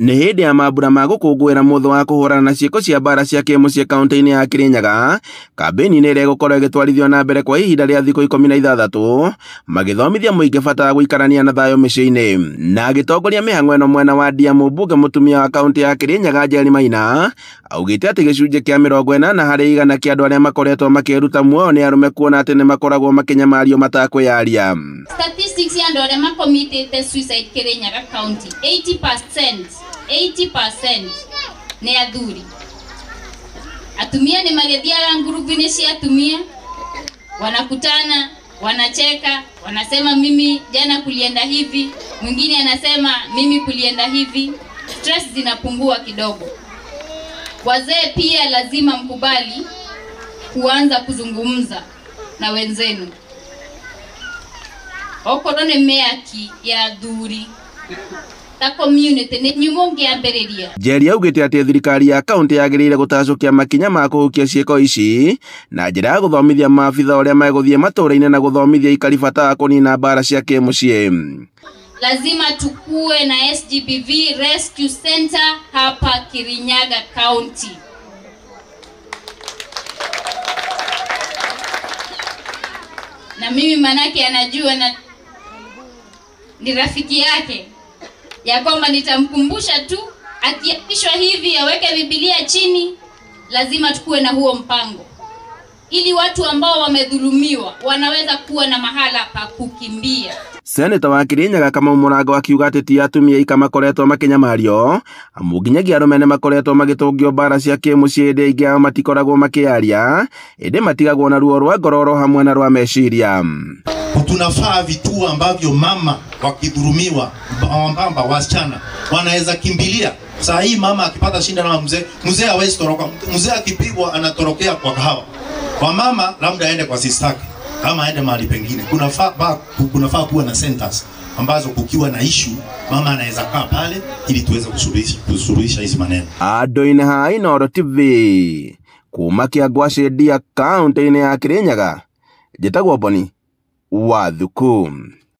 Nĩ hĩndĩ ya mambura ma gũkũngũĩra mũthĩ wa kũhũrana na ciĩko cia mbara cia kĩmũciĩ kaunti-inĩ ya Kirinyaga, kambĩini-inĩ ĩrĩa ĩgũkorwo ĩgĩtwarithio na mbere kwa ihinda rĩa thikũ 16, magĩthomithia mũingĩ bata wa gũikarania na thayũ mĩciĩ-inĩ. Na agĩtongoria mĩhang'o ĩno mwena wa Diamũ, mbunge mũtumia wa kaunti ya Kirinyaga Njeri Maina augĩte atĩ gĩcunjĩ kĩa 40 harĩ 100 kĩa andũ arĩa makoretwo makĩruta muoyo nĩ arũme, kuona atĩ nĩ makoragwo makĩnyamario matakwĩyaria. Statistics ya andũ arĩa makomitĩte suicide Kirinyaga County, 80% ni athuri. Atumia ni magithiaga ngurubu-inĩ cia atumia, wanakutana, wanacheka, wanasema mimi jana kulienda hivi, mwingine anasema mimi kulienda hivi. Stress zinapungua kidogo. Wazee pia lazima mkubali kuanza kuzungumza na wenzenu. Okorone meaki ya athuri ta community ni nyumonge ambĩrĩria. Njeri augĩte atĩ thirikari ya kaunti yagĩrĩire gũtacũkia makinya ma kũhukia ciĩko ici na njĩra ya gũthomithia maabitha ũrĩa megũthiĩ matũũra-inĩ na gũthomithia aikari bata wa kũnina mbara cia kĩmũciĩ. Lazima tukue na SGBV Rescue Center hapa Kirinyaga County. Na mimi manake anajua na ni rafiki yake ya kwamba nitamkumbusha tu akiapishwa hivi aweke Biblia chini. Lazima tukue na huo mpango ili watu ambao wamedhulumiwa wanaweza kuwa na mahala pa kukimbia. Seneta wa Kirinyaga Kamau Mũrango akiuga atĩ ti atumia ika makoretwo makinyamario, amu nginyagia arũme nĩ makoretwo magĩtũngio mbara cia kĩmũciĩ hĩndĩ ĩngĩ ao matikoragwo makĩaria, ĩndĩ matigagwo na ruo rwa ngoro hamwe na rwa meciria. Tunafaa vituo ambavyo mama wakidhulumiwa, wambamba wasichana wanaweza kimbilia. Saa hii mama akipata shinda na mzee hawezi toroka. Mzee akipigwa anatorokea kwa kahawa. Kwa mama labda aende kwa sistaki kama aende mahali pengine. Kunafaa kuwa na centers ambazo kukiwa na issue mama anaweza kaa pale ili tuweze kusuluhisha hizi maneno. Andũ-inĩ ha Inooro TV kuma Kĩangwacĩ Ndia kaunti-inĩ ya Kirinyaga, njĩtagwo Boni Wathuku.